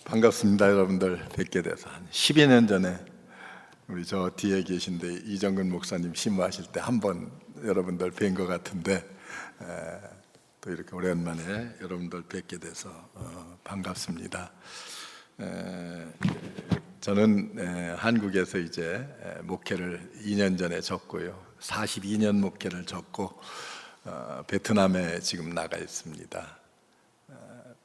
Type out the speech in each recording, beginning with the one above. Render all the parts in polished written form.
반갑습니다. 여러분들 뵙게 돼서 한 12년 전에 우리 저 뒤에 계신데 이정근 목사님 심부하실 때 한 번 여러분들 뵌 것 같은데 또 이렇게 오랜만에 여러분들 뵙게 돼서 반갑습니다. 저는 한국에서 이제 목회를 2년 전에 접고요, 42년 목회를 접고 베트남에 지금 나가 있습니다.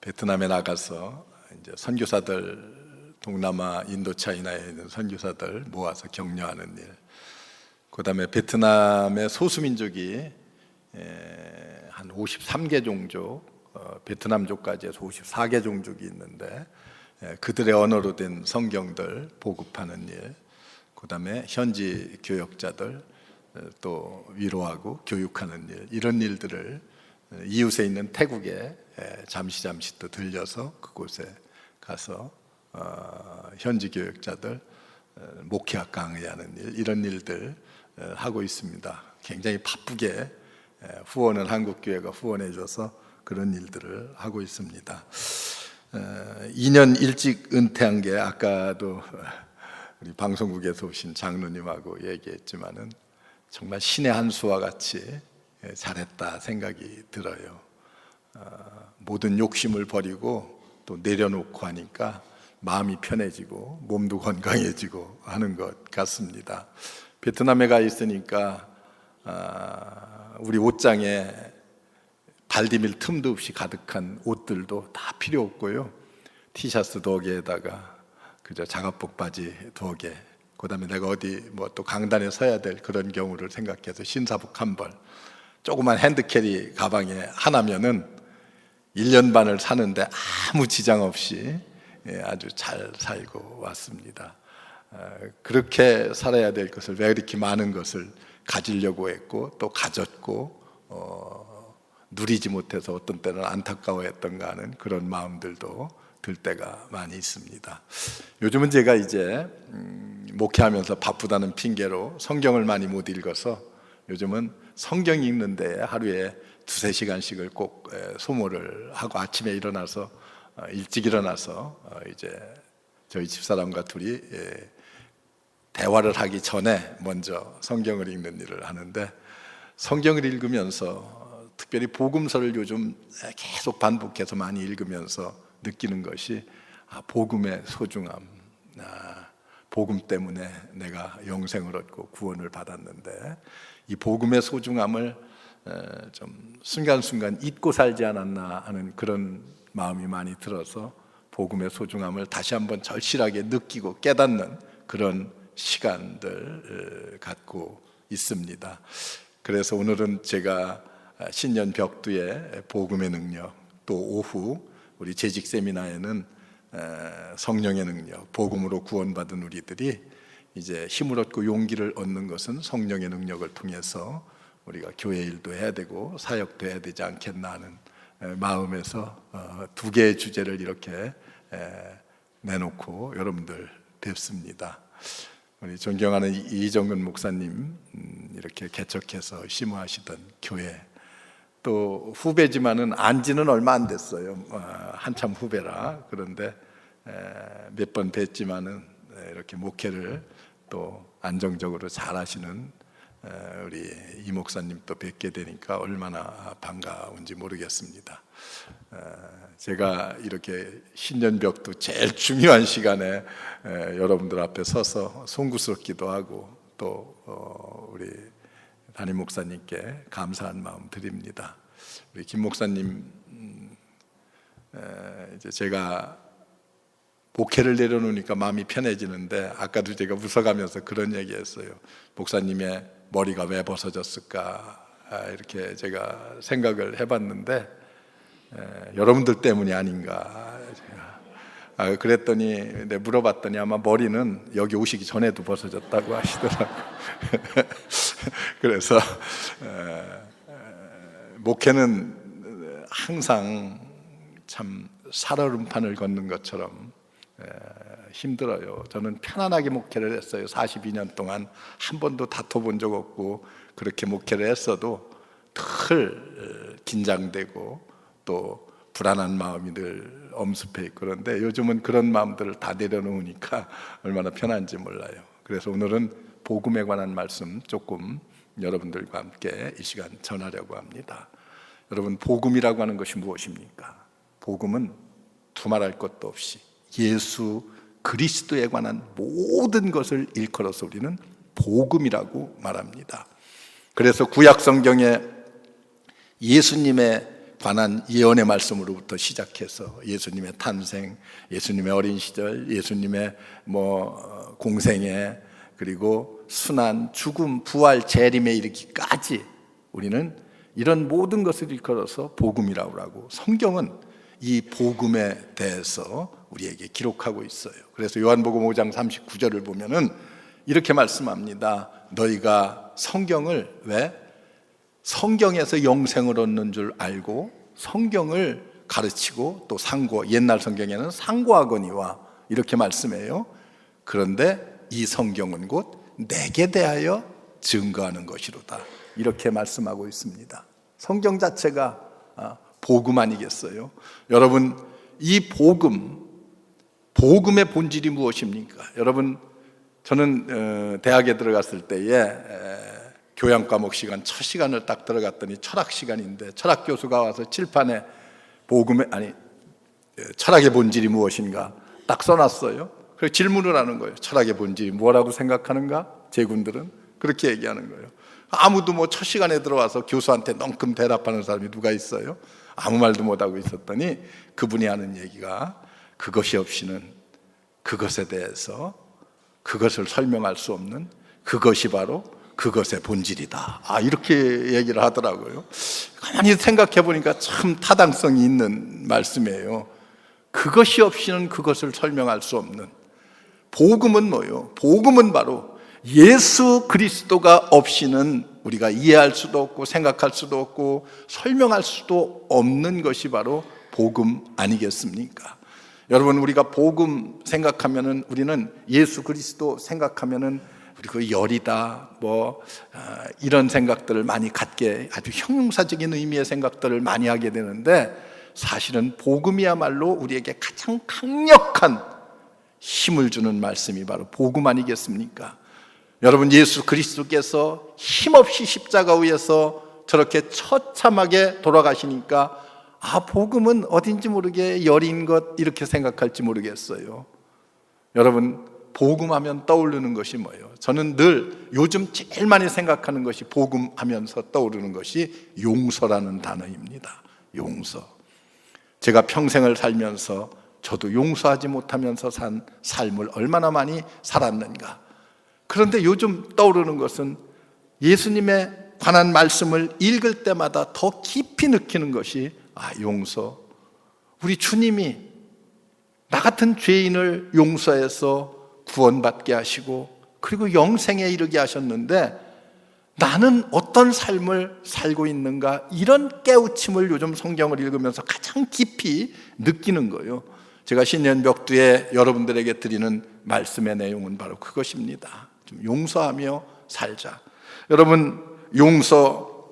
베트남에 나가서 이제 선교사들, 동남아, 인도차이나에 있는 선교사들 모아서 격려하는 일, 그 다음에 베트남의 소수민족이 한 53개 종족, 베트남족까지 해서 54개 종족이 있는데 그들의 언어로 된 성경들 보급하는 일, 그 다음에 현지 교역자들 또 위로하고 교육하는 일, 이런 일들을 이웃에 있는 태국에 잠시 또 들려서 그곳에 가서 현지 교역자들 목회학 강의하는 일, 이런 일들 하고 있습니다. 굉장히 바쁘게 후원을 한국교회가 후원해줘서 그런 일들을 하고 있습니다. 2년 일찍 은퇴한 게 아까도 우리 방송국에서 오신 장로님하고 얘기했지만은 정말 신의 한 수와 같이 잘했다 생각이 들어요. 모든 욕심을 버리고 또 내려놓고 하니까 마음이 편해지고 몸도 건강해지고 하는 것 같습니다. 베트남에 가 있으니까 우리 옷장에 발 디딜 틈도 없이 가득한 옷들도 다 필요 없고요, 티셔츠 2개에다가 그저 장합복 바지 2개, 그 다음에 내가 어디 뭐 또 강단에 서야 될 그런 경우를 생각해서 신사복 1벌, 조그만 핸드캐리 가방에 하나면은 1년 반을 사는데 아무 지장 없이 아주 잘 살고 왔습니다. 그렇게 살아야 될 것을 왜 이렇게 많은 것을 가지려고 했고 또 가졌고 누리지 못해서 어떤 때는 안타까워했던가 하는 그런 마음들도 들 때가 많이 있습니다. 요즘은 제가 이제 목회하면서 바쁘다는 핑계로 성경을 많이 못 읽어서 요즘은 성경 읽는데 하루에 2-3시간씩을 꼭 소모를 하고 아침에 일어나서 일찍 일어나서 이제 저희 집사람과 둘이 대화를 하기 전에 먼저 성경을 읽는 일을 하는데, 성경을 읽으면서 특별히 복음서를 요즘 계속 반복해서 많이 읽으면서 느끼는 것이 복음의 소중함, 복음 때문에 내가 영생을 얻고 구원을 받았는데 이 복음의 소중함을 좀 순간순간 잊고 살지 않았나 하는 그런 마음이 많이 들어서 복음의 소중함을 다시 한번 절실하게 느끼고 깨닫는 그런 시간들 갖고 있습니다. 그래서 오늘은 제가 신년 벽두에 복음의 능력, 또 오후 우리 재직 세미나에는 성령의 능력, 복음으로 구원받은 우리들이 이제 힘을 얻고 용기를 얻는 것은 성령의 능력을 통해서 우리가 교회 일도 해야 되고 사역도 해야 되지 않겠나 하는 마음에서 2개의 주제를 이렇게 내놓고 여러분들 뵙습니다. 우리 존경하는 이정근 목사님 이렇게 개척해서 심호하시던 교회, 또 후배지만은 안지는 얼마 안 됐어요. 한참 후배라. 그런데 몇 번 뵀지만은 이렇게 목회를 또 안정적으로 잘 하시는 우리 이 목사님 또 뵙게 되니까 얼마나 반가운지 모르겠습니다. 제가 이렇게 신년벽도 제일 중요한 시간에 여러분들 앞에 서서 송구스럽기도 하고 또 우리 담임 목사님께 감사한 마음 드립니다. 우리 김 목사님, 이제 제가 목회를 내려놓으니까 마음이 편해지는데 아까도 제가 웃어가면서 그런 얘기했어요. 목사님의 머리가 왜 벗어졌을까 이렇게 제가 생각을 해봤는데 여러분들 때문이 아닌가. 그랬더니 물어봤더니 아마 머리는 여기 오시기 전에도 벗어졌다고 하시더라고요. 그래서 목회는 항상 참 살얼음판을 걷는 것처럼 힘들어요. 저는 편안하게 목회를 했어요. 42년 동안 한 번도 다퉈본 적 없고, 그렇게 목회를 했어도 늘 긴장되고 또 불안한 마음이 늘 엄습해 있고 그런데 요즘은 그런 마음들을 다 내려놓으니까 얼마나 편한지 몰라요. 그래서 오늘은 복음에 관한 말씀 조금 여러분들과 함께 이 시간 전하려고 합니다. 여러분, 복음이라고 하는 것이 무엇입니까? 복음은 두말할 것도 없이 예수 그리스도에 관한 모든 것을 일컬어서 우리는 복음이라고 말합니다. 그래서 구약 성경에 예수님에 관한 예언의 말씀으로부터 시작해서 예수님의 탄생, 예수님의 어린 시절, 예수님의 공생애, 그리고 순환, 죽음, 부활, 재림에 이르기까지 우리는 이런 모든 것을 일컬어서 복음이라고 하고, 성경은 이 복음에 대해서 우리에게 기록하고 있어요. 그래서 요한복음 5장 39절을 보면은 이렇게 말씀합니다. 너희가 성경을 왜? 성경에서 영생을 얻는 줄 알고 성경을 가르치고 또 상고, 옛날 성경에는 상고하거니와 이렇게 말씀해요. 그런데 이 성경은 곧 내게 대하여 증거하는 것이로다, 이렇게 말씀하고 있습니다. 성경 자체가 복음 아니겠어요? 여러분, 이 복음의 본질이 무엇입니까? 여러분, 저는 대학에 들어갔을 때에 교양 과목 시간 첫 시간을 딱 들어갔더니 철학 시간인데 철학 교수가 와서 칠판에 철학의 본질이 무엇인가 딱 써놨어요. 그래서 질문을 하는 거예요. 철학의 본질이 뭐라고 생각하는가? 제군들은 그렇게 얘기하는 거예요. 아무도 첫 시간에 들어와서 교수한테 넝큼 대답하는 사람이 누가 있어요? 아무 말도 못하고 있었더니 그분이 하는 얘기가, 그것이 없이는 그것에 대해서 그것을 설명할 수 없는 그것이 바로 그것의 본질이다, 이렇게 얘기를 하더라고요. 가만히 생각해 보니까 참 타당성이 있는 말씀이에요. 그것이 없이는 그것을 설명할 수 없는, 복음은 뭐예요? 복음은 바로 예수 그리스도가 없이는 우리가 이해할 수도 없고 생각할 수도 없고 설명할 수도 없는 것이 바로 복음 아니겠습니까? 여러분, 우리가 복음 생각하면은, 우리는 예수 그리스도 생각하면은 그리고 열이다 이런 생각들을 많이 갖게, 아주 형용사적인 의미의 생각들을 많이 하게 되는데, 사실은 복음이야말로 우리에게 가장 강력한 힘을 주는 말씀이 바로 복음 아니겠습니까? 여러분, 예수 그리스도께서 힘없이 십자가 위에서 저렇게 처참하게 돌아가시니까 복음은 어딘지 모르게 열인 것, 이렇게 생각할지 모르겠어요. 여러분, 복음하면 떠오르는 것이 뭐예요? 저는 늘 요즘 제일 많이 생각하는 것이, 복음하면서 떠오르는 것이 용서라는 단어입니다. 용서. 제가 평생을 살면서 저도 용서하지 못하면서 산 삶을 얼마나 많이 살았는가. 그런데 요즘 떠오르는 것은 예수님에 관한 말씀을 읽을 때마다 더 깊이 느끼는 것이, 용서. 우리 주님이 나 같은 죄인을 용서해서 구원받게 하시고 그리고 영생에 이르게 하셨는데, 나는 어떤 삶을 살고 있는가, 이런 깨우침을 요즘 성경을 읽으면서 가장 깊이 느끼는 거예요. 제가 신년 벽두에 여러분들에게 드리는 말씀의 내용은 바로 그것입니다. 좀 용서하며 살자. 여러분, 용서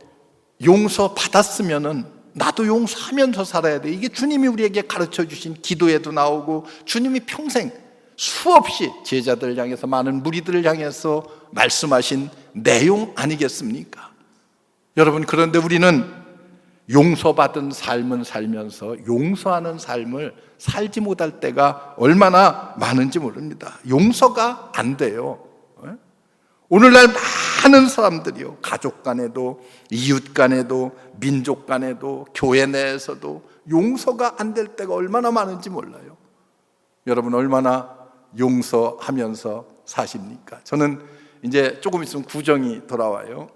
받았으면은 나도 용서하면서 살아야 돼. 이게 주님이 우리에게 가르쳐 주신 기도에도 나오고, 주님이 평생 수없이 제자들을 향해서, 많은 무리들을 향해서 말씀하신 내용 아니겠습니까? 여러분, 그런데 우리는 용서받은 삶은 살면서 용서하는 삶을 살지 못할 때가 얼마나 많은지 모릅니다. 용서가 안 돼요. 오늘날 많은 사람들이요, 가족 간에도, 이웃 간에도, 민족 간에도, 교회 내에서도 용서가 안 될 때가 얼마나 많은지 몰라요. 여러분, 얼마나 용서하면서 사십니까? 저는 이제 조금 있으면 구정이 돌아와요.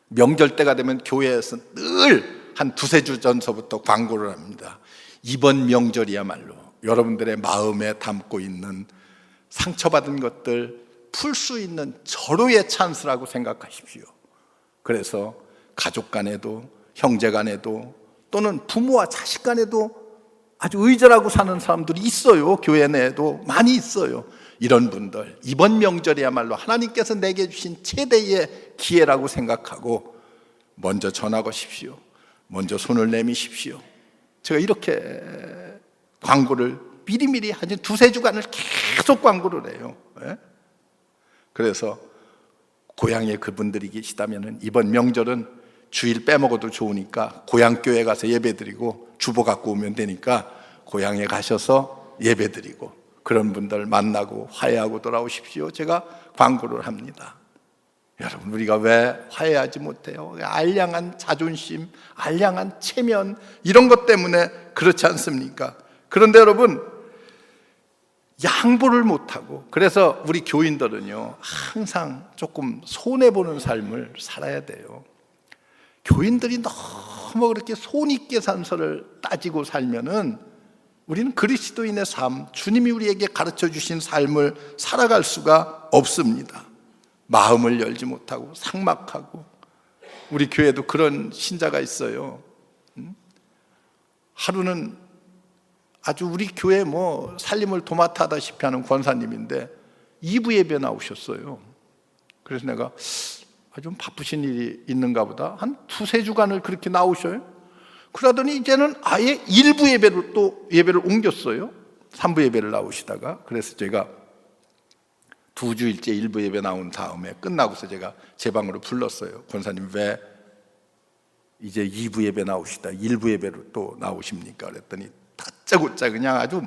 명절 때가 되면 교회에서 늘 한 두세 주 전서부터 광고를 합니다. 이번 명절이야말로 여러분들의 마음에 담고 있는 상처받은 것들 풀 수 있는 절호의 찬스라고 생각하십시오. 그래서 가족 간에도, 형제 간에도, 또는 부모와 자식 간에도 아주 의절하고 사는 사람들이 있어요. 교회 내에도 많이 있어요. 이런 분들, 이번 명절이야말로 하나님께서 내게 주신 최대의 기회라고 생각하고 먼저 전화 거십시오. 먼저 손을 내미십시오. 제가 이렇게 광고를 미리미리 한 두세 주간을 계속 광고를 해요. 그래서 고향에 그분들이 계시다면 이번 명절은 주일 빼먹어도 좋으니까 고향교회 가서 예배드리고 주보 갖고 오면 되니까 고향에 가셔서 예배드리고 그런 분들 만나고 화해하고 돌아오십시오. 제가 광고를 합니다. 여러분, 우리가 왜 화해하지 못해요? 알량한 자존심, 알량한 체면, 이런 것 때문에 그렇지 않습니까? 그런데 여러분, 양보를 못하고, 그래서 우리 교인들은요 항상 조금 손해보는 삶을 살아야 돼요. 교인들이 너무 그렇게 손익계산서를 따지고 살면은 우리는 그리스도인의 삶, 주님이 우리에게 가르쳐 주신 삶을 살아갈 수가 없습니다. 마음을 열지 못하고 삭막하고. 우리 교회도 그런 신자가 있어요. 하루는 아주 우리 교회 살림을 도맡아 하다시피 하는 권사님인데 2부 예배 나오셨어요. 그래서 내가 좀 바쁘신 일이 있는가 보다, 한 두세 주간을 그렇게 나오셔요. 그러더니 이제는 아예 1부 예배로 또 예배를 옮겼어요. 3부 예배를 나오시다가. 그래서 제가 2주일째 1부 예배 나온 다음에 끝나고서 제가 제 방으로 불렀어요. 권사님, 왜 이제 2부 예배 나오시다 1부 예배로 또 나오십니까? 그랬더니 다짜고짜 그냥 아주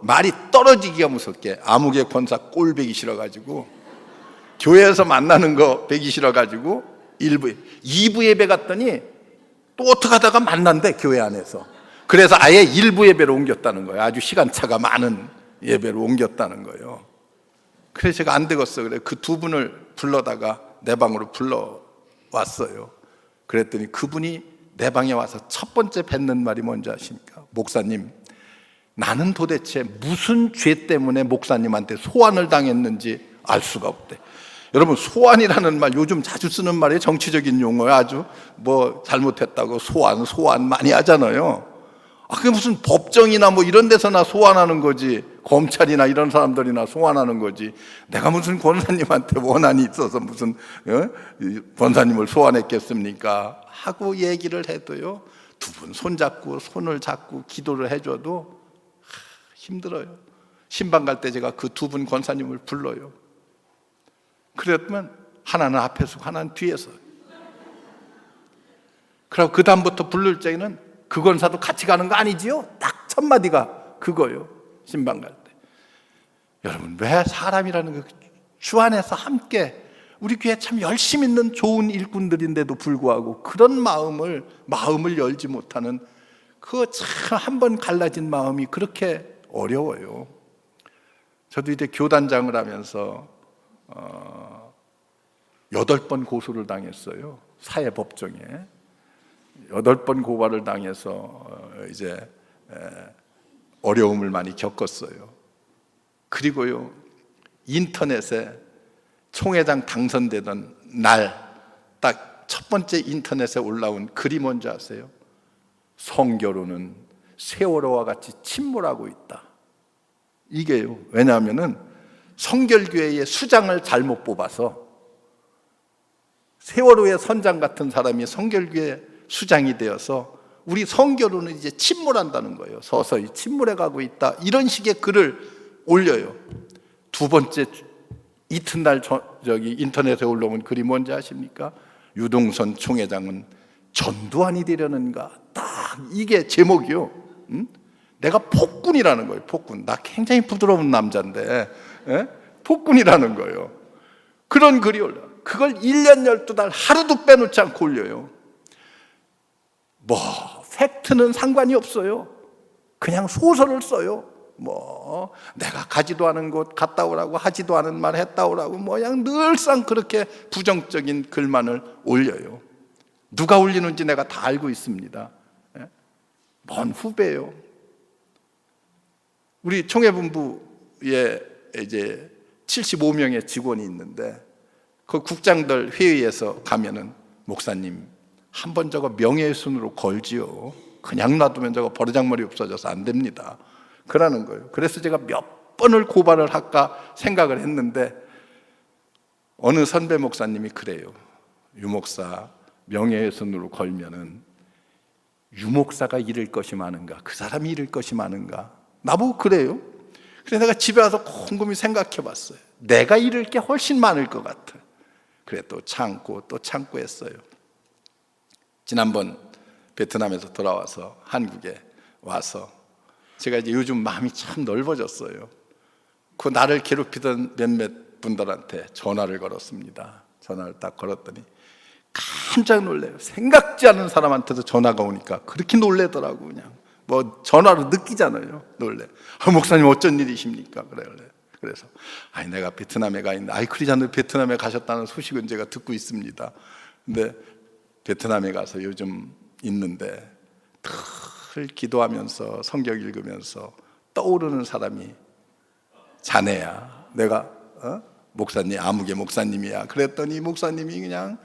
말이 떨어지기가 무섭게 아무개 권사 꼴배기 싫어가지고, 교회에서 만나는 거 배기 싫어가지고 2부 예배 갔더니 또 어떻게 하다가 만난대, 교회 안에서. 그래서 아예 1부 예배로 옮겼다는 거예요. 아주 시간차가 많은 예배로 옮겼다는 거예요. 그래서 제가 안 되겠어. 그래 그 두 분을 불러다가 내 방으로 불러왔어요. 그랬더니 그분이 내 방에 와서 첫 번째 뱉는 말이 뭔지 아십니까? 목사님, 나는 도대체 무슨 죄 때문에 목사님한테 소환을 당했는지 알 수가 없대. 여러분, 소환이라는 말 요즘 자주 쓰는 말이에요. 정치적인 용어예요. 아주 잘못했다고 소환 많이 하잖아요. 그게 무슨 법정이나 이런 데서나 소환하는 거지, 검찰이나 이런 사람들이나 소환하는 거지, 내가 무슨 권사님한테 원한이 있어서 무슨 권사님을 소환했겠습니까? 하고 얘기를 해도요, 두 분 손잡고 손을 잡고 기도를 해줘도 힘들어요. 신방 갈 때 제가 그 두 분 권사님을 불러요. 그랬더니 하나는 앞에서 하나는 뒤에서. 그리고 그 다음부터 부를 적에는 그 권사도 같이 가는 거 아니지요? 딱 첫 마디가 그거요. 신방 갈 때. 여러분, 왜 사람이라는 주 안에서 함께, 우리 교회 참 열심 있는 좋은 일꾼들인데도 불구하고 그런 마음을 열지 못하는 참 한 번 갈라진 마음이 그렇게 어려워요. 저도 이제 교단장을 하면서 8번 고소를 당했어요. 사회법정에 8번 고발을 당해서 이제 어려움을 많이 겪었어요. 그리고요, 인터넷에 총회장 당선되던 날 딱 첫 번째 인터넷에 올라온 글이 뭔지 아세요? 성결로는 세월호와 같이 침몰하고 있다. 이게요, 왜냐하면은 성결교회의 수장을 잘못 뽑아서 세월호의 선장 같은 사람이 성결교회 수장이 되어서 우리 성결로는 이제 침몰한다는 거예요. 서서히 침몰해 가고 있다. 이런 식의 글을 올려요. 두 번째 이튿날 인터넷에 올라온 글이 뭔지 아십니까? 유동선 총회장은 전두환이 되려는가? 딱 이게 제목이요. 내가 폭군이라는 거예요. 폭군. 나 굉장히 부드러운 남자인데 폭군이라는 거예요. 그런 글이 올라. 그걸 1년 12달 하루도 빼놓지 않고 올려요. 팩트는 상관이 없어요. 그냥 소설을 써요. 내가 가지도 않은 곳 갔다 오라고, 하지도 않은 말 했다 오라고, 그냥 늘상 그렇게 부정적인 글만을 올려요. 누가 올리는지 내가 다 알고 있습니다. 먼 후배예요. 우리 총회본부에 이제 75명의 직원이 있는데 그 국장들 회의에서 가면은, 목사님 한번 저거 명예훼손으로 걸지요. 그냥 놔두면 저거 버르장머리 없어져서 안 됩니다. 그러는 거예요. 그래서 제가 몇 번을 고발을 할까 생각을 했는데 어느 선배 목사님이 그래요. 유 목사, 명예훼손으로 걸면은 유목사가 잃을 것이 많은가, 그 사람이 잃을 것이 많은가? 나보고 그래요. 그래서 내가 집에 와서 곰곰이 생각해 봤어요. 내가 잃을 게 훨씬 많을 것 같아. 그래 또 참고 했어요. 지난번 베트남에서 돌아와서 한국에 와서 제가 이제 요즘 마음이 참 넓어졌어요. 그 나를 괴롭히던 몇몇 분들한테 전화를 걸었습니다. 전화를 딱 걸었더니 깜짝 놀래요. 생각지 않은 사람한테도 전화가 오니까 그렇게 놀래더라고. 그냥 뭐 전화로 느끼잖아요. 놀래. 목사님 어쩐 일이십니까? 그래서 아니 내가 베트남에 가 있는데 크리스찬들 베트남에 가셨다는 소식은 제가 듣고 있습니다. 근데 베트남에 가서 요즘 있는데 늘 기도하면서 성경 읽으면서 떠오르는 사람이 자네야. 내가 목사님, 아무개 목사님이야. 그랬더니 목사님이 그냥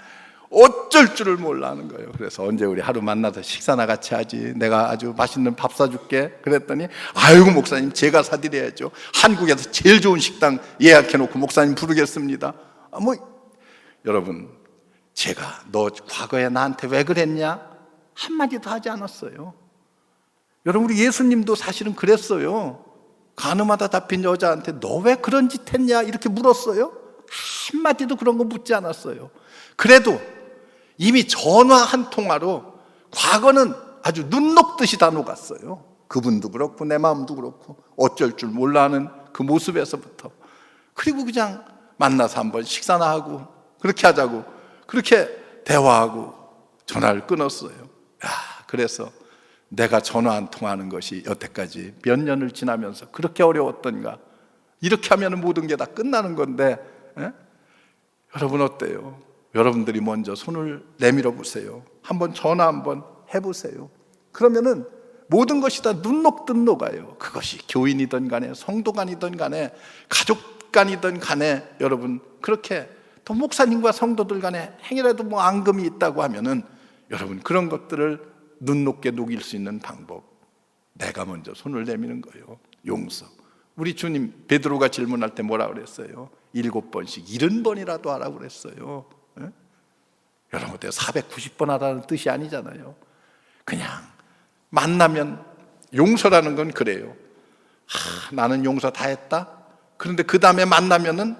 어쩔 줄을 몰라 하는 거예요. 그래서 언제 우리 하루 만나서 식사나 같이 하지, 내가 아주 맛있는 밥 사줄게. 그랬더니 아이고 목사님 제가 사드려야죠. 한국에서 제일 좋은 식당 예약해놓고 목사님 부르겠습니다. 여러분, 제가 너 과거에 나한테 왜 그랬냐? 한마디도 하지 않았어요. 여러분, 우리 예수님도 사실은 그랬어요. 가늠하다 잡힌 여자한테 너 왜 그런 짓 했냐? 이렇게 물었어요. 한마디도 그런 거 묻지 않았어요. 그래도 이미 전화 한 통화로 과거는 아주 눈 녹듯이 다 녹았어요. 그분도 그렇고 내 마음도 그렇고 어쩔 줄 몰라 하는 그 모습에서부터. 그리고 그냥 만나서 한번 식사나 하고 그렇게 하자고 그렇게 대화하고 전화를 끊었어요. 그래서 내가 전화 한 통화하는 것이 여태까지 몇 년을 지나면서 그렇게 어려웠던가. 이렇게 하면 모든 게 다 끝나는 건데 여러분 어때요? 여러분들이 먼저 손을 내밀어 보세요. 한번 전화 한번 해보세요. 그러면은 모든 것이 다 눈 녹듯 녹아요. 그것이 교인이든 간에 성도간이든 간에 가족간이든 간에 여러분 그렇게 또 목사님과 성도들 간에 행여라도 앙금이 있다고 하면은 여러분 그런 것들을 눈 녹게 녹일 수 있는 방법, 내가 먼저 손을 내미는 거예요. 용서. 우리 주님 베드로가 질문할 때 뭐라 그랬어요? 7번씩 70번이라도 하라고 그랬어요. 여러분 490번 하라는 뜻이 아니잖아요. 그냥 만나면 용서라는 건 그래요. 나는 용서 다 했다. 그런데 그 다음에 만나면은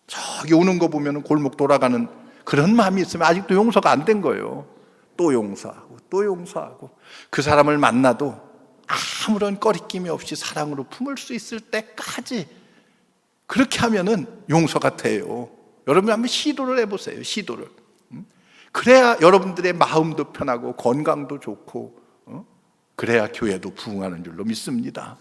저기 오는 거 보면은 골목 돌아가는 그런 마음이 있으면 아직도 용서가 안 된 거예요. 또 용서하고 그 사람을 만나도 아무런 꺼리낌이 없이 사랑으로 품을 수 있을 때까지 그렇게 하면은 용서가 돼요. 여러분 한번 시도를 해보세요. 시도를. 그래야 여러분들의 마음도 편하고 건강도 좋고 그래야 교회도 부흥하는 줄로 믿습니다.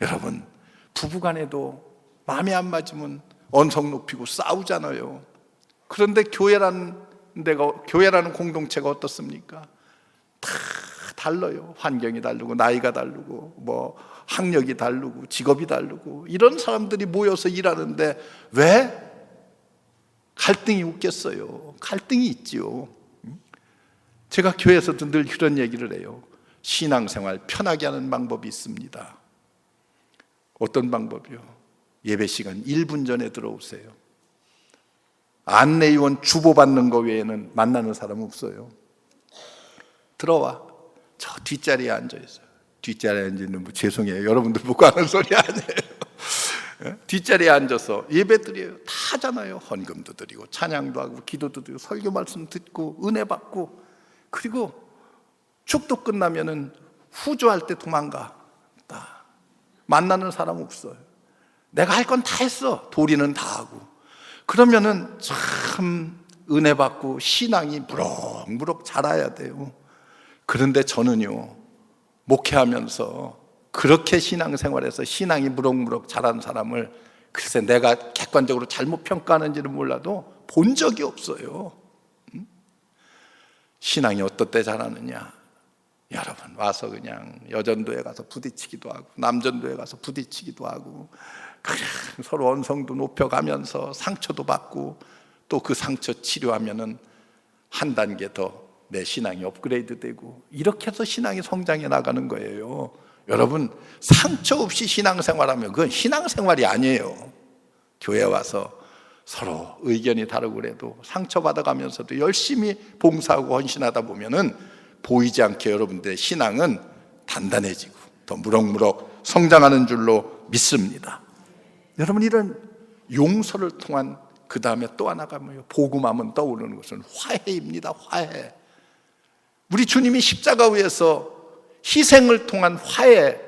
여러분 부부간에도 마음이 안 맞으면 언성 높이고 싸우잖아요. 그런데 교회라는 공동체가 어떻습니까? 다 달라요. 환경이 다르고 나이가 다르고 학력이 다르고 직업이 다르고 이런 사람들이 모여서 일하는데 왜 갈등이 없겠어요? 갈등이 있지요. 제가 교회에서도 늘 그런 얘기를 해요. 신앙생활 편하게 하는 방법이 있습니다. 어떤 방법이요? 예배 시간 1분 전에 들어오세요. 안내위원 주보받는 거 외에는 만나는 사람 없어요. 들어와. 저 뒷자리에 앉아있어요. 뒷자리에 앉아있는 죄송해요. 여러분들 보고 하는 소리 아니에요. 뒷자리에 앉아서 예배 드려요. 다 하잖아요. 헌금도 드리고 찬양도 하고 기도도 드리고 설교 말씀 듣고 은혜 받고 그리고 축도 끝나면은 후주할 때 도망가. 만나는 사람 없어요. 내가 할 건 다 했어. 도리는 다 하고. 그러면은 참 은혜 받고 신앙이 무럭무럭 자라야 돼요. 그런데 저는요 목회하면서 그렇게 신앙생활에서 신앙이 무럭무럭 자란 사람을 글쎄 내가 객관적으로 잘못 평가하는지는 몰라도 본 적이 없어요. 신앙이 어떨 때 자라느냐? 여러분 와서 그냥 여전도에 가서 부딪히기도 하고 남전도에 가서 부딪히기도 하고 그냥 서로 언성도 높여가면서 상처도 받고 또 그 상처 치료하면은 한 단계 더 내 신앙이 업그레이드 되고 이렇게 해서 신앙이 성장해 나가는 거예요. 여러분 상처 없이 신앙생활하면 그건 신앙생활이 아니에요. 교회 와서 서로 의견이 다르고 그래도 상처받아가면서도 열심히 봉사하고 헌신하다 보면은 보이지 않게 여러분들의 신앙은 단단해지고 더 무럭무럭 성장하는 줄로 믿습니다. 여러분, 이런 용서를 통한 그 다음에 또 하나가 뭐예요? 복음하면 떠오르는 것은 화해입니다. 화해. 우리 주님이 십자가 위에서 희생을 통한 화해.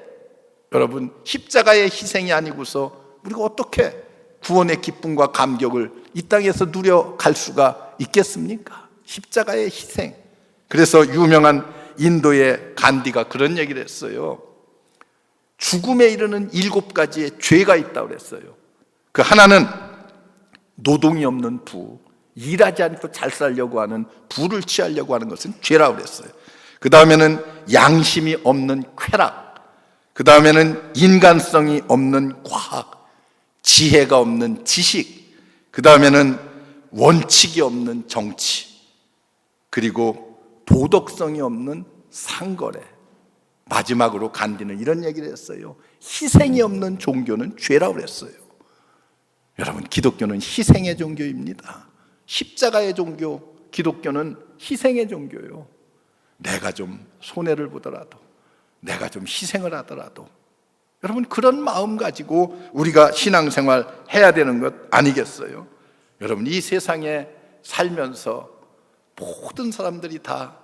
여러분, 십자가의 희생이 아니고서 우리가 어떻게 구원의 기쁨과 감격을 이 땅에서 누려갈 수가 있겠습니까? 십자가의 희생. 그래서 유명한 인도의 간디가 그런 얘기를 했어요. 죽음에 이르는 7가지의 죄가 있다고 그랬어요. 그 하나는 노동이 없는 부, 일하지 않고 잘 살려고 하는 부를 취하려고 하는 것은 죄라고 그랬어요. 그 다음에는 양심이 없는 쾌락, 그 다음에는 인간성이 없는 과학, 지혜가 없는 지식, 그 다음에는 원칙이 없는 정치, 그리고 도덕성이 없는 상거래. 마지막으로 간디는 이런 얘기를 했어요. 희생이 없는 종교는 죄라고 그랬어요. 여러분, 기독교는 희생의 종교입니다. 십자가의 종교, 기독교는 희생의 종교예요. 내가 좀 손해를 보더라도, 내가 좀 희생을 하더라도, 여러분, 그런 마음 가지고 우리가 신앙생활 해야 되는 것 아니겠어요? 여러분, 이 세상에 살면서 모든 사람들이 다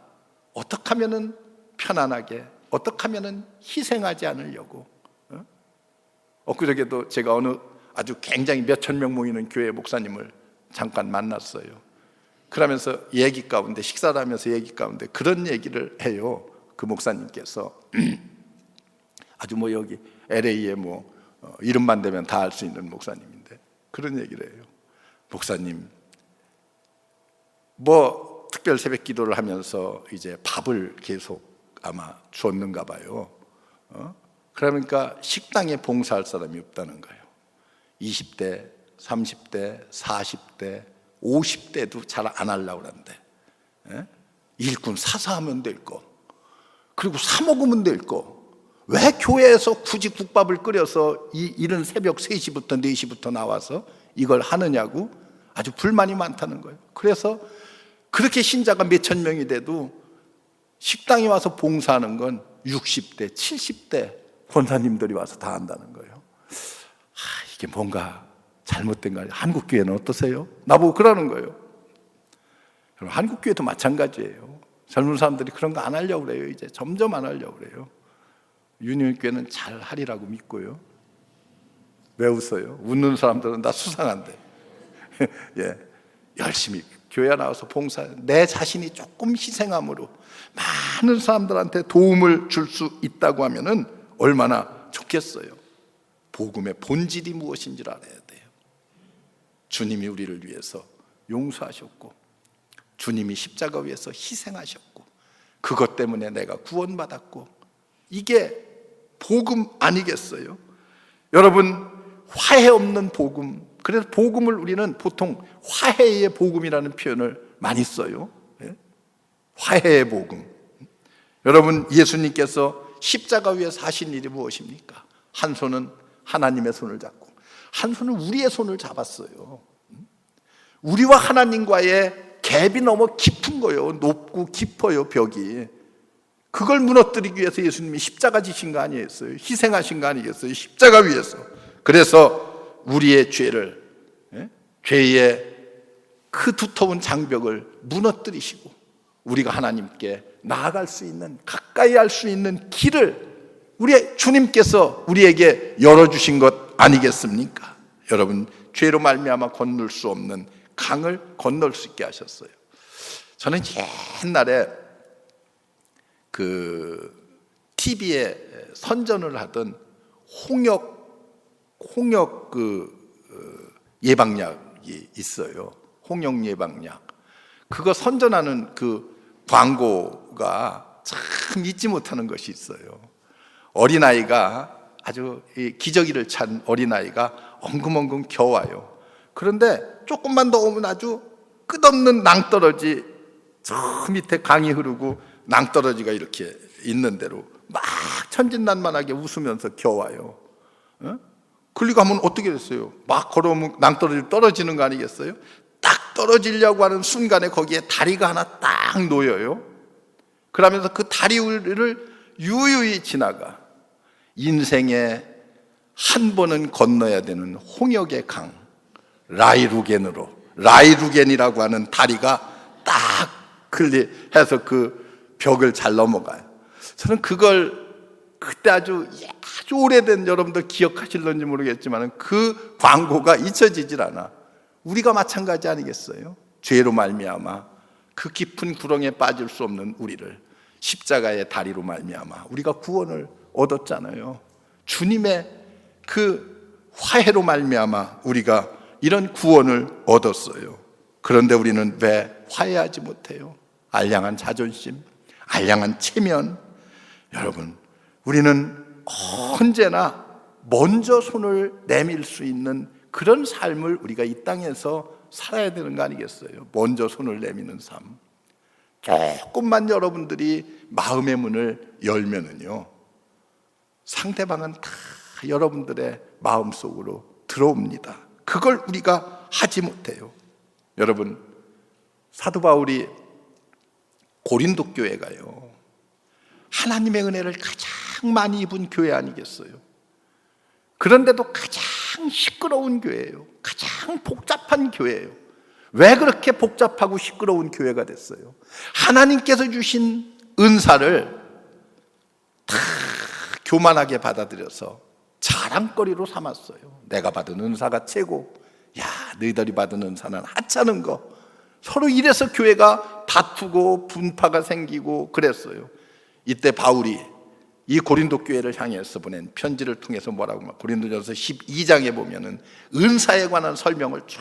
어떻게 하면은 편안하게, 어떻게 하면은 희생하지 않으려고. 엊그저께도 제가 어느 아주 굉장히 몇천 명 모이는 교회 목사님을 잠깐 만났어요. 그러면서 얘기 가운데, 식사를 하면서 얘기 가운데 그런 얘기를 해요. 그 목사님께서 아주 뭐 여기 LA에 뭐 이름만 대면 다 알 수 있는 목사님인데 그런 얘기를 해요. 목사님, 뭐 특별 새벽 기도를 하면서 이제 밥을 계속 아마 줬는가 봐요. 그러니까 식당에 봉사할 사람이 없다는 거예요. 20대, 30대, 40대, 50대도 잘 안 하려고 그러는데, 일꾼 사서 하면 될 거, 그리고 사 먹으면 될 거, 왜 교회에서 굳이 국밥을 끓여서 이른 새벽 3시부터 4시부터 나와서 이걸 하느냐고 아주 불만이 많다는 거예요. 그래서 그렇게 신자가 몇천 명이 돼도 식당에 와서 봉사하는 건 60대, 70대 권사님들이 와서 다 한다는 거예요. 이게 뭔가 잘못된 거 아니에요? 한국 교회는 어떠세요? 나보고 그러는 거예요. 한국 교회도 마찬가지예요. 젊은 사람들이 그런 거 안 하려고 그래요. 이제 점점 안 하려고 그래요. 유니온교회는 잘 하리라고 믿고요. 왜 웃어요? 웃는 사람들은 다 수상한데. 예, 열심히 교회 나와서 봉사, 내 자신이 조금 희생함으로 많은 사람들한테 도움을 줄 수 있다고 하면은 얼마나 좋겠어요. 복음의 본질이 무엇인지를 알아야 돼요. 주님이 우리를 위해서 용서하셨고, 주님이 십자가 위에서 희생하셨고, 그것 때문에 내가 구원받았고, 이게 복음 아니겠어요? 여러분, 화해 없는 복음, 그래서 복음을 우리는 보통 화해의 복음이라는 표현을 많이 써요. 화해의 복음. 여러분, 예수님께서 십자가 위에서 하신 일이 무엇입니까? 한 손은 하나님의 손을 잡고 한 손은 우리의 손을 잡았어요. 우리와 하나님과의 갭이 너무 깊은 거예요. 높고 깊어요, 벽이. 그걸 무너뜨리기 위해서 예수님이 십자가 지신 거 아니겠어요? 희생하신 거 아니겠어요? 십자가 위에서. 그래서 우리의 죄를, 죄의 그 두터운 장벽을 무너뜨리시고 우리가 하나님께 나아갈 수 있는, 가까이 할 수 있는 길을 우리 주님께서 우리에게 열어주신 것 아니겠습니까? 여러분, 죄로 말미암아 건널 수 없는 강을 건널 수 있게 하셨어요. 저는 옛날에 그 TV에 선전을 하던 홍역 예방약이 있어요. 홍역 예방약. 그거 선전하는 그 광고가 참 잊지 못하는 것이 있어요. 어린아이가, 아주 기저귀를 찬 어린아이가 엉금엉금 겨와요. 그런데 조금만 더 오면 아주 끝없는 낭떠러지, 저 밑에 강이 흐르고 낭떠러지가 이렇게 있는 대로 막 천진난만하게 웃으면서 겨와요. 그리고 하면 어떻게 됐어요? 막 걸어오면 낭떠러지 떨어지는 거 아니겠어요? 딱 떨어지려고 하는 순간에 거기에 다리가 하나 딱 놓여요. 그러면서 그 다리 위를 유유히 지나가 인생에 한 번은 건너야 되는 홍역의 강 라이루겐이라고 하는 다리가 딱 해서 그 벽을 잘 넘어가요. 저는 그걸 그때 아주 오래된, 여러분들 기억하실런지 모르겠지만 그 광고가 잊혀지질 않아. 우리가 마찬가지 아니겠어요? 죄로 말미암아 그 깊은 구렁에 빠질 수 없는 우리를 십자가의 다리로 말미암아 우리가 구원을 얻었잖아요. 주님의 그 화해로 말미암아 우리가 이런 구원을 얻었어요. 그런데 우리는 왜 화해하지 못해요? 알량한 자존심, 알량한 체면. 여러분, 우리는 언제나 먼저 손을 내밀 수 있는 그런 삶을 우리가 이 땅에서 살아야 되는 거 아니겠어요? 먼저 손을 내미는 삶. 조금만 여러분들이 마음의 문을 열면은요, 상대방은 다 여러분들의 마음속으로 들어옵니다. 그걸 우리가 하지 못해요. 여러분, 사도 바울이 고린도 교회가요, 하나님의 은혜를 가장 많이 입은 교회 아니겠어요? 그런데도 가장 시끄러운 교회예요. 가장 복잡한 교회예요. 왜 그렇게 복잡하고 시끄러운 교회가 됐어요? 하나님께서 주신 은사를 다 교만하게 받아들여서 자랑거리로 삼았어요. 내가 받은 은사가 최고. 야, 너희들이 받은 은사는 하찮은 거. 서로 이래서 교회가 다투고 분파가 생기고 그랬어요. 이때 바울이 이 고린도 교회를 향해서 보낸 편지를 통해서 뭐라고 말? 고린도전서 12장에 보면은 은사에 관한 설명을 쫙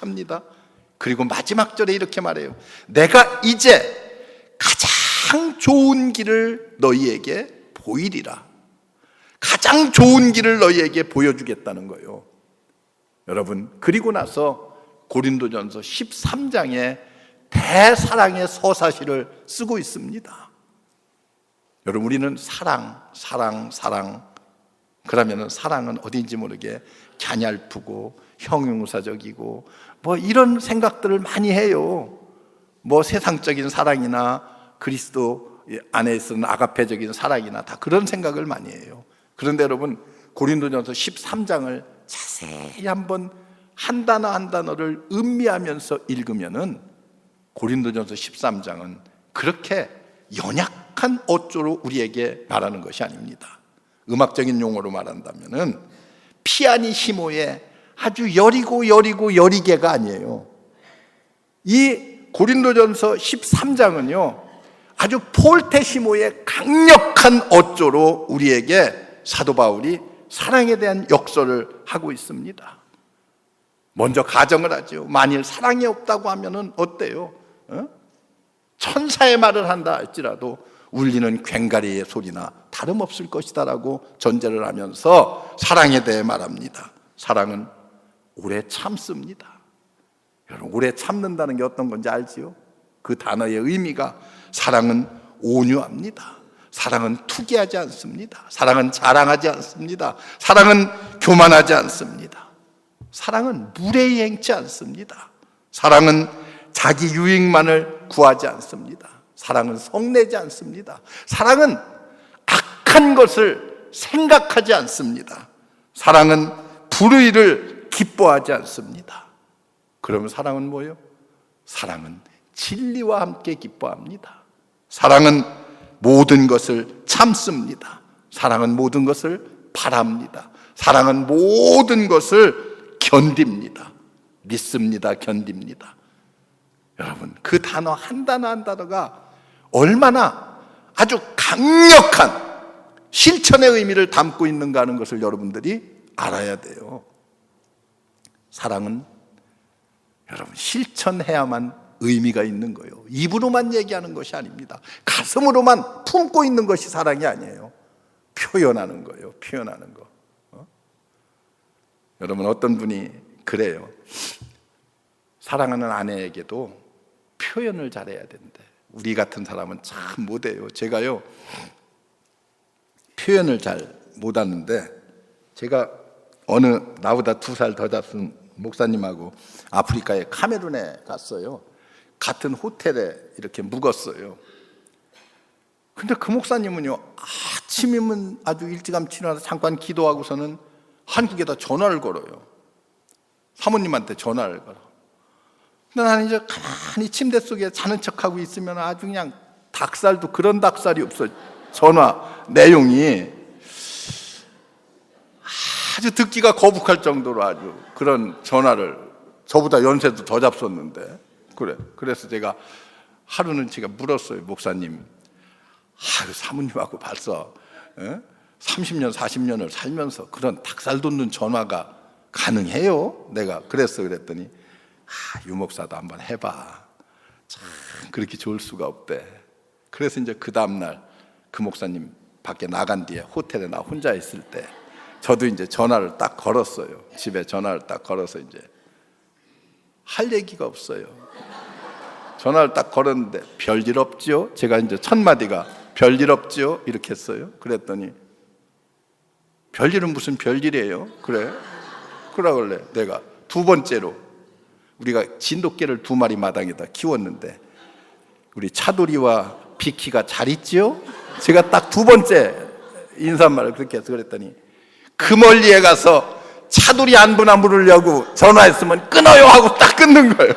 합니다. 그리고 마지막 절에 이렇게 말해요. 내가 이제 가장 좋은 길을 너희에게 보이리라. 가장 좋은 길을 너희에게 보여주겠다는 거예요. 여러분, 그리고 나서 고린도전서 13장에 대사랑의 서사시를 쓰고 있습니다. 여러분, 우리는 사랑. 그러면은 사랑은 어딘지 모르게 갸냘프고 형용사적이고 뭐 이런 생각들을 많이 해요. 뭐 세상적인 사랑이나 그리스도 안에 있는 아가페적인 사랑이나 다 그런 생각을 많이 해요. 그런데 여러분, 고린도전서 13장을 자세히 한번 한 단어 한 단어를 음미하면서 읽으면은 고린도전서 13장은 그렇게 연약한 어조로 우리에게 말하는 것이 아닙니다. 음악적인 용어로 말한다면은 피아니시모의 아주 여리게가 아니에요. 이 고린도전서 13장은요, 아주 폴테시모의 강력한 어조로 우리에게 사도 바울이 사랑에 대한 역설을 하고 있습니다. 먼저 가정을 하죠. 만일 사랑이 없다고 하면은 어때요? 천사의 말을 한다 할지라도 울리는 괭가리의 소리나 다름없을 것이다라고 전제를 하면서 사랑에 대해 말합니다. 사랑은 오래 참습니다. 여러분, 오래 참는다는 게 어떤 건지 알지요? 그 단어의 의미가, 사랑은 온유합니다. 사랑은 투기하지 않습니다. 사랑은 자랑하지 않습니다. 사랑은 교만하지 않습니다. 사랑은 무례히 행치 않습니다. 사랑은 자기 유익만을 구하지 않습니다. 사랑은 성내지 않습니다. 사랑은 악한 것을 생각하지 않습니다. 사랑은 불의를 기뻐하지 않습니다. 그러면 사랑은 뭐예요? 사랑은 진리와 함께 기뻐합니다. 사랑은 모든 것을 참습니다. 사랑은 모든 것을 바랍니다. 사랑은 모든 것을 견딥니다. 믿습니다. 견딥니다. 여러분, 그 단어 한 단어 한 단어가 얼마나 아주 강력한 실천의 의미를 담고 있는가 하는 것을 여러분들이 알아야 돼요. 사랑은 여러분 실천해야만 의미가 있는 거예요. 입으로만 얘기하는 것이 아닙니다. 가슴으로만 품고 있는 것이 사랑이 아니에요. 표현하는 거예요. 표현하는 거. 여러분, 어떤 분이 그래요. 사랑하는 아내에게도 표현을 잘해야 된대. 우리 같은 사람은 참 못해요. 제가요, 표현을 잘 못하는데, 제가 어느 나보다 2살 더 작은 목사님하고 아프리카의 카메룬에 갔어요. 같은 호텔에 이렇게 묵었어요. 근데 그 목사님은요, 아침이면 아주 일찌감치 일어나서 잠깐 기도하고서는 한국에다 전화를 걸어요. 사모님한테 전화를 걸어. 근데 나는 이제 가만히 침대 속에 자는 척하고 있으면 아주 그냥 닭살도 그런 닭살이 없어. 전화 내용이 아주 듣기가 거북할 정도로 아주 그런 전화를, 저보다 연세도 더 잡섰는데, 그래서 제가 하루는 제가 물었어요. 목사님, 사모님하고 벌써 30년 40년을 살면서 그런 닭살 돋는 전화가 가능해요? 내가 그랬더니 유 목사도 한번 해봐. 참 그렇게 좋을 수가 없대. 그래서 이제 그 다음날 그 목사님 밖에 나간 뒤에 호텔에 나 혼자 있을 때 저도 이제 전화를 딱 걸었어요. 집에 전화를 딱 걸어서 이제 할 얘기가 없어요. 전화를 딱 걸었는데 별일 없죠? 제가 이제 첫 마디가 별일 없죠? 이렇게 했어요. 그랬더니 별일은 무슨 별일이에요? 그래? 그러길래 내가 두 번째로, 우리가 진돗개를 2마리 마당에다 키웠는데 우리 차돌이와 비키가 잘 있지요? 제가 딱 두 번째 인사말을 그렇게 해서 그랬더니 그 멀리에 가서 차돌이 안부나 물으려고 전화했으면 끊어요 하고 딱 끊는 거예요.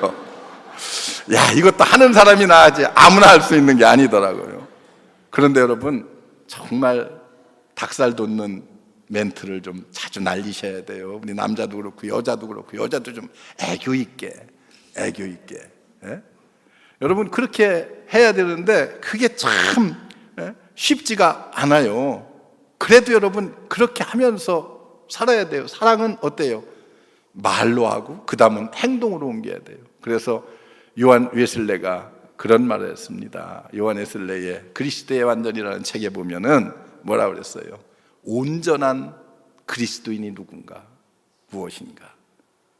야, 이것도 하는 사람이나 하지 아무나 할 수 있는 게 아니더라고요. 그런데 여러분, 정말 닭살 돋는 멘트를 좀 자주 날리셔야 돼요. 우리 남자도 그렇고 여자도 그렇고, 여자도 좀 애교 있게. 예? 여러분, 그렇게 해야 되는데 그게 참 쉽지가 않아요. 그래도 여러분, 그렇게 하면서 살아야 돼요. 사랑은 어때요? 말로 하고 그 다음은 행동으로 옮겨야 돼요. 그래서 요한 웨슬레가 그런 말을 했습니다. 요한 웨슬레의 그리스도의 완전이라는 책에 보면은 뭐라고 그랬어요? 온전한 그리스도인이 누군가, 무엇인가?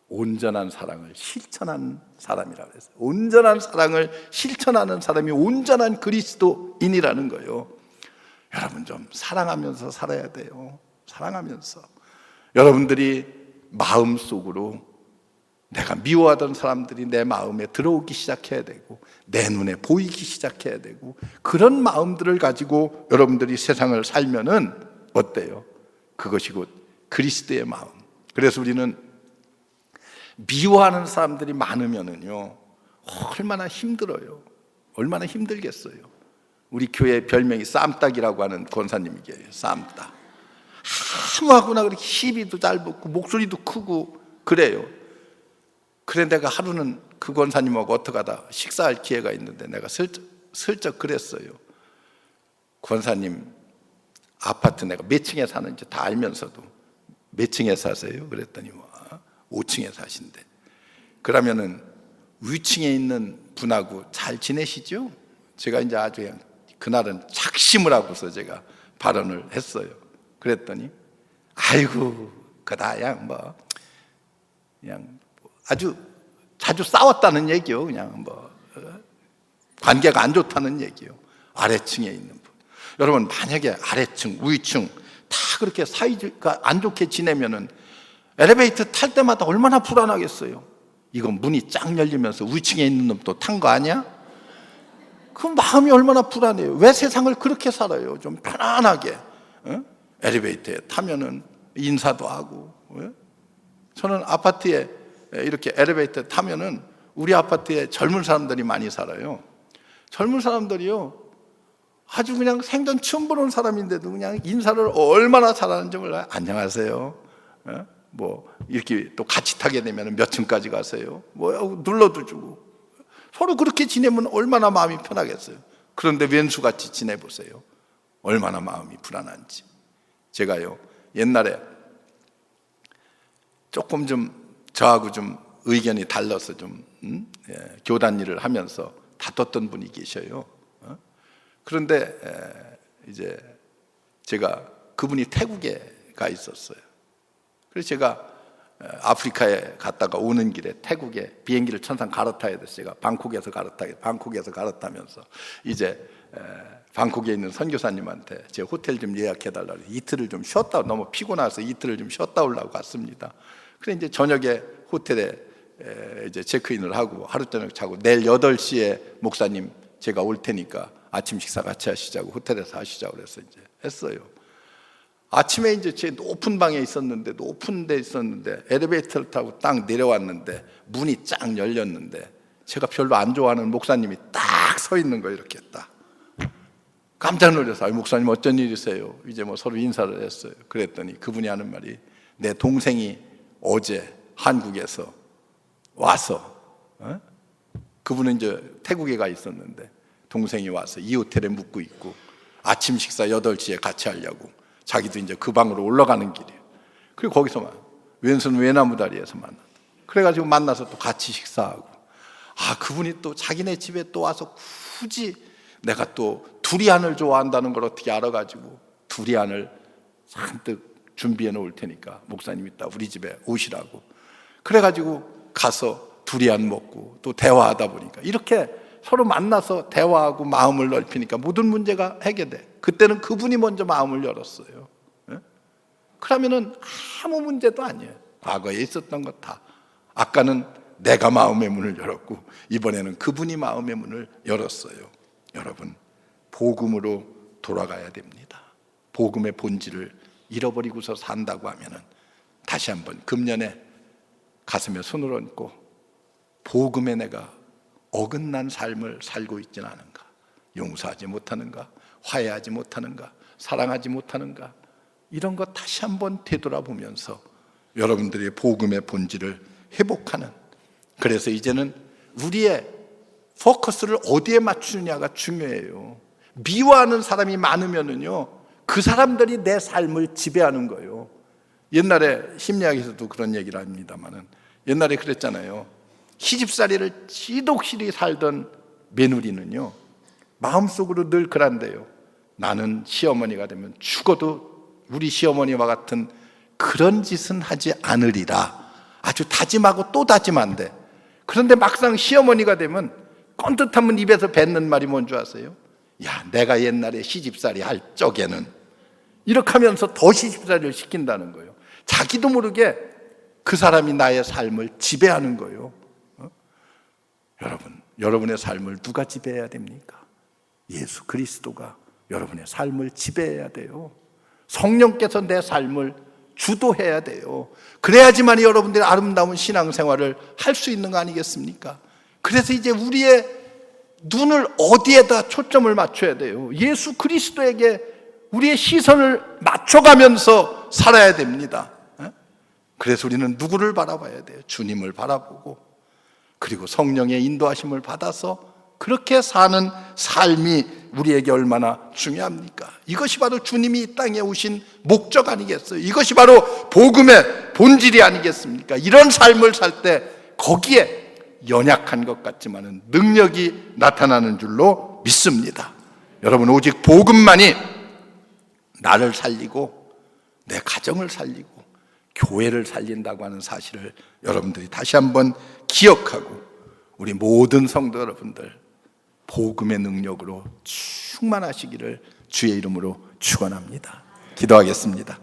온전한 사랑을 실천한 사람이라고 했어요. 온전한 사랑을 실천하는 사람이 온전한 그리스도인이라는 거예요. 여러분, 좀 사랑하면서 살아야 돼요. 사랑하면서. 여러분들이 마음속으로 내가 미워하던 사람들이 내 마음에 들어오기 시작해야 되고, 내 눈에 보이기 시작해야 되고, 그런 마음들을 가지고 여러분들이 세상을 살면은 어때요? 그것이 곧 그리스도의 마음. 그래서 우리는 미워하는 사람들이 많으면은요, 얼마나 힘들어요. 얼마나 힘들겠어요. 우리 교회 별명이 쌈딱이라고 하는 권사님이 계세요. 쌈딱. 아무하고나 그렇게 시비도 잘 붙고 목소리도 크고 그래요. 그래 내가 하루는 그 권사님하고 어떻게 하다 식사할 기회가 있는데 내가 슬쩍 그랬어요. 권사님, 아파트 내가 몇 층에 사는지 다 알면서도 몇 층에 사세요? 그랬더니 5층에 사신대. 그러면은 위층에 있는 분하고 잘 지내시죠? 제가 이제 아주 그냥 그날은 작심을 하고서 제가 발언을 했어요. 그랬더니 아이고 그냥 그냥 아주 자주 싸웠다는 얘기요. 그냥 관계가 안 좋다는 얘기요. 아래층에 있는 분. 여러분, 만약에 아래층, 위층 다 그렇게 사이가 안 좋게 지내면은 엘리베이터 탈 때마다 얼마나 불안하겠어요. 이거 문이 쫙 열리면서 위층에 있는 놈도 탄 거 아니야? 그 마음이 얼마나 불안해요. 왜 세상을 그렇게 살아요? 좀 편안하게. 엘리베이터에 타면은 인사도 하고. 저는 아파트에 이렇게 엘리베이터 타면은 우리 아파트에 젊은 사람들이 많이 살아요. 젊은 사람들이요, 아주 그냥 생전 처음 보는 사람인데도 그냥 인사를 얼마나 잘하는지 몰라요. 안녕하세요. 이렇게 또 같이 타게 되면 몇 층까지 가세요? 눌러도 주고. 서로 그렇게 지내면 얼마나 마음이 편하겠어요. 그런데 왼수같이 지내보세요. 얼마나 마음이 불안한지. 제가요, 옛날에 조금 좀 저하고 좀 의견이 달라서 좀 교단 일을 하면서 다퉜던 분이 계셔요. 그런데 이제 제가 그분이 태국에 가 있었어요. 그래서 제가 아프리카에 갔다가 오는 길에 태국에 비행기를 천상 갈아타야 됐어요. 제가 방콕에서 갈아타면서 이제 방콕에 있는 선교사님한테 제 호텔 좀 예약해달라고 이틀을 좀 쉬었다, 너무 피곤해서 이틀을 좀 쉬었다 오려고 갔습니다. 그래 이제 저녁에 호텔에 이제 체크인을 하고 하루 저녁 자고 내일 8시에 목사님 제가 올 테니까 아침 식사 같이 하시자고 호텔에서 하시자고 그래서 이제 했어요. 아침에 이제 제 높은 방에 있었는데, 높은 데 있었는데 엘리베이터를 타고 딱 내려왔는데 문이 쫙 열렸는데 제가 별로 안 좋아하는 목사님이 딱 서 있는 거예요. 이렇게 딱. 깜짝 놀라서 목사님 어쩐 일이세요? 이제 뭐 서로 인사를 했어요. 그랬더니 그분이 하는 말이, 내 동생이 어제 한국에서 와서, 그분은 이제 태국에 가 있었는데 동생이 와서 이 호텔에 묵고 있고 아침 식사 8시에 같이 하려고 자기도 이제 그 방으로 올라가는 길이에요. 그리고 거기서 왼손 외나무 다리에서 만났다. 그래가지고 만나서 또 같이 식사하고, 그분이 또 자기네 집에 또 와서 굳이, 내가 또 두리안을 좋아한다는 걸 어떻게 알아가지고 두리안을 잔뜩 준비해 놓을 테니까 목사님 이따 우리 집에 오시라고. 그래가지고 가서 두리안 먹고 또 대화하다 보니까 이렇게 서로 만나서 대화하고 마음을 넓히니까 모든 문제가 해결돼. 그때는 그분이 먼저 마음을 열었어요. 그러면은 아무 문제도 아니에요. 과거에 있었던 것 다. 아까는 내가 마음의 문을 열었고 이번에는 그분이 마음의 문을 열었어요. 여러분, 복음으로 돌아가야 됩니다. 복음의 본질을 잃어버리고서 산다고 하면은 다시 한번 금년에 가슴에 손을 얹고 복음에 내가 어긋난 삶을 살고 있지는 않은가? 용서하지 못하는가? 화해하지 못하는가? 사랑하지 못하는가? 이런 것 다시 한번 되돌아보면서 여러분들의 복음의 본질을 회복하는, 그래서 이제는 우리의 포커스를 어디에 맞추느냐가 중요해요. 미워하는 사람이 많으면은요, 그 사람들이 내 삶을 지배하는 거예요. 옛날에 심리학에서도 그런 얘기를 합니다만은, 옛날에 그랬잖아요. 시집살이를 지독실히 살던 며느리는요, 마음속으로 늘 그란대요. 나는 시어머니가 되면 죽어도 우리 시어머니와 같은 그런 짓은 하지 않으리라. 아주 다짐하고 또 다짐한대. 그런데 막상 시어머니가 되면 꼰듯하면 입에서 뱉는 말이 뭔 줄 아세요? 야, 내가 옛날에 시집살이 할 적에는, 이렇게 하면서 더 시집살이를 시킨다는 거예요. 자기도 모르게 그 사람이 나의 삶을 지배하는 거예요. 여러분의 삶을 누가 지배해야 됩니까? 예수 그리스도가 여러분의 삶을 지배해야 돼요. 성령께서 내 삶을 주도해야 돼요. 그래야지만 여러분들이 아름다운 신앙생활을 할 수 있는 거 아니겠습니까? 그래서 이제 우리의 눈을 어디에다 초점을 맞춰야 돼요? 예수 그리스도에게 우리의 시선을 맞춰가면서 살아야 됩니다. 그래서 우리는 누구를 바라봐야 돼요? 주님을 바라보고, 그리고 성령의 인도하심을 받아서 그렇게 사는 삶이 우리에게 얼마나 중요합니까? 이것이 바로 주님이 이 땅에 오신 목적 아니겠어요? 이것이 바로 복음의 본질이 아니겠습니까? 이런 삶을 살 때 거기에 연약한 것 같지만은 능력이 나타나는 줄로 믿습니다. 여러분, 오직 복음만이 나를 살리고 내 가정을 살리고 교회를 살린다고 하는 사실을 여러분들이 다시 한번 기억하고, 우리 모든 성도 여러분들 복음의 능력으로 충만하시기를 주의 이름으로 축원합니다. 기도하겠습니다.